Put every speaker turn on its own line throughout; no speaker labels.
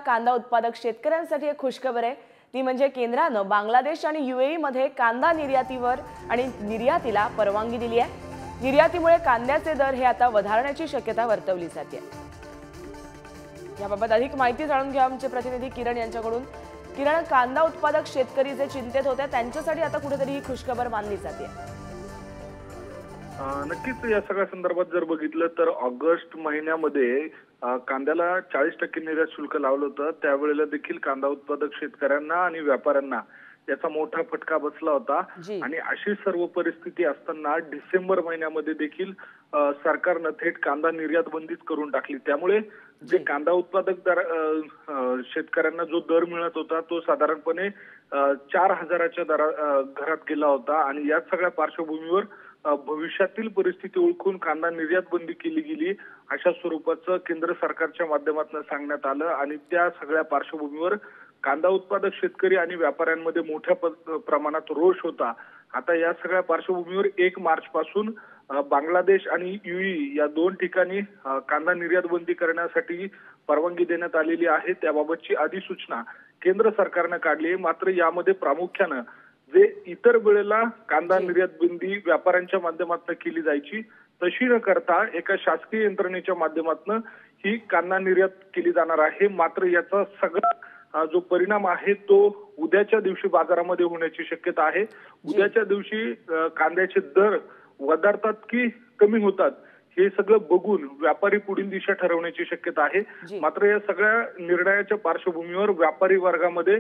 कांदा उत्पादक शेतकऱ्यांसाठी एक खुशखबर आहे। ती म्हणजे केंद्राने बांगलादेश आणि यूएई मध्ये कांदा निर्यातीवर आणि निर्यातीला परवानगी दिली आहे। निर्यातीमुळे कांद्याचे दर हे आता वधारण्याची शक्यता वर्तवली जाते। याबाबत अधिक माहिती जाणून घ्या आमचे प्रतिनिधी किरण यांच्याकडून। किरण, कांदा उत्पादक शेतकरी जे चिंतेत होते त्यांच्यासाठी आता कुठेतरी ही खुशखबर मानली जाते।
नक्कीच या सगळ्या संदर्भात जर बघितलं तर ऑगस्ट महिन्यामध्ये कांद्याला 40% निर्यात शुल्क लावलं होतं। त्यावेळेला देखील कांदा उत्पादक शेतकऱ्यांना आणि व्यापाऱ्यांना याचा मोठा फटका बसला होता आणि अशी सर्व परिस्थिती असताना डिसेंबर महिन्यामध्ये देखील सरकारने थेट कांदा निर्यात बंदीच करून टाकली। त्यामुळे जे कांदा उत्पादक शेतकऱ्यांना जो दर मिळत होता तो साधारणपणे 4000च्या घरात गेला होता आणि या सगळ्या पार्श्वभूमीवर भविष्यातील परिस्थिती ओळखून कांदा निर्यात बंदी केली गेली अशा स्वरूपाचं केंद्र सरकारच्या माध्यमातून सांगण्यात आलं आणि त्या सगळ्या पार्श्वभूमीवर कांदा उत्पादक शेतकरी आणि व्यापाऱ्यांमध्ये मोठ्या प्रमाणात रोष होता। आता या सगळ्या पार्श्वभूमीवर 1 मार्च पासून बांगलादेश आणि यूएई या 2 ठिकाणी कांदा निर्यात बंदी करण्यासाठी परवानगी देण्यात आलेली आहे। त्याबाबतची अधिसूचना केंद्र सरकारने काढली आहे। मात्र यामध्ये प्रामुख्याने जे इतर वेळेला कांदा निर्यात बंदी व्यापाऱ्यांच्या माध्यमातून केली जायची तशी न करता एका शासकीय यंत्रणेच्या माध्यमातून ही कांदा निर्यात केली जाणार आहे। मात्र याचा सगळा जो परिणाम आहे तो उद्याच्या दिवशी बाजारामध्ये होण्याची शक्यता आहे। उद्याच्या दिवशी कांद्याचे दर वधारतात की कमी होतात हे सगळं बघून व्यापारी पुढील दिशा ठरवण्याची शक्यता आहे। मात्र या सगळ्या निर्णयाच्या पार्श्वभूमीवर व्यापारी वर्गामध्ये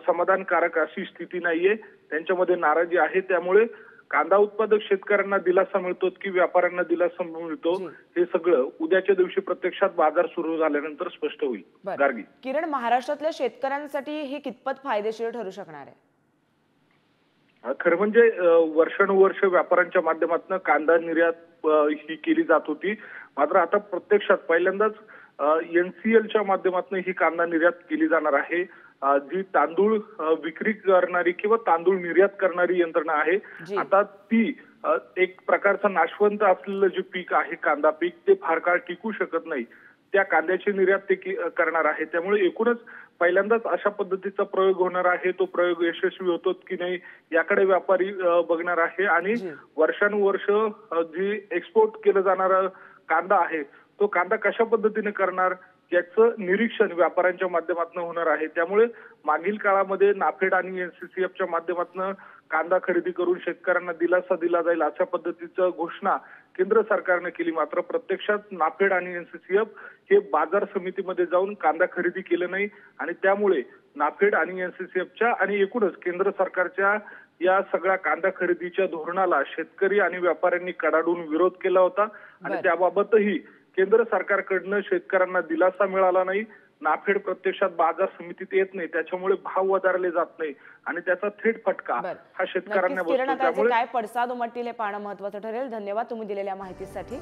समाधानकारक अशी स्थिती नाहीये, त्यांच्यामध्ये नाराजी आहे। त्यामुळे कांदा उत्पादक शेतकऱ्यांना दिलासा मिळतो की व्यापाऱ्यांना दिलासा मिळतो हे सगळं उद्याच्या दिवशी प्रत्यक्षात बाजार सुरू झाल्यानंतर स्पष्ट होईल। गार्गी,
किरण, महाराष्ट्रातल्या शेतकऱ्यांसाठी हे कितपत फायदेशीर ठरू शकणार आहे?
खरं म्हणजे वर्षानुवर्ष व्यापाऱ्यांच्या माध्यमातून कांदा निर्यात ही केली जात होती। मात्र आता प्रत्यक्षात पहिल्यांदाच एनसीएलच्या माध्यमातून ही कांदा निर्यात केली जाणार आहे। जी तांदूळ विक्री करणारी किंवा तांदूळ निर्यात करणारी यंत्रणा आहे आता ती एक प्रकारचा नाशवंत असलेलं जे पीक आहे कांदा पीक ते फार काळ टिकू शकत नाही, त्या कांद्याची निर्यात ते करणार आहे। त्यामुळे एकूणच पहिल्यांदाच अशा पद्धतीचा प्रयोग होणार आहे। तो प्रयोग यशस्वी होतो की नाही याकडे व्यापारी बघणार आहे आणि वर्षानुवर्ष जी एक्सपोर्ट केलं जाणारा कांदा आहे तो कांदा कशा पद्धतीने करणार याचं निरीक्षण व्यापाऱ्यांच्या माध्यमातून होणार आहे। त्यामुळे मागील काळामध्ये नाफेड आणि एनसीसीएफच्या माध्यमातून कांदा खरेदी करून शेतकऱ्यांना दिलासा दिला जाईल अशा पद्धतीचं घोषणा केंद्र सरकारने केली। मात्र प्रत्यक्षात नाफेड आणि एनसीसीएफ हे बाजार समितीमध्ये जाऊन कांदा खरेदी केलं नाही आणि त्यामुळे नाफेड आणि एनसीसीएफच्या आणि एकूणच केंद्र सरकारच्या या सगळ्या कांदा खरेदीच्या धोरणाला शेतकरी आणि व्यापाऱ्यांनी कडाडून विरोध केला होता आणि त्याबाबतही केंद्र सरकारकडनं शेतकऱ्यांना दिलासा मिळाला नाही। नाफेड प्रत्यक्षात बाजार समितीत येत नाही, त्याच्यामुळे भाव वधारले जात नाही आणि त्याचा थेट फटका हा शेतकऱ्यांना बसतो।
त्यामुळे काय पडसाद उमटतील हे पाहणं महत्त्वाचं ठरेल। धन्यवाद तुम्ही दिलेल्या माहितीसाठी।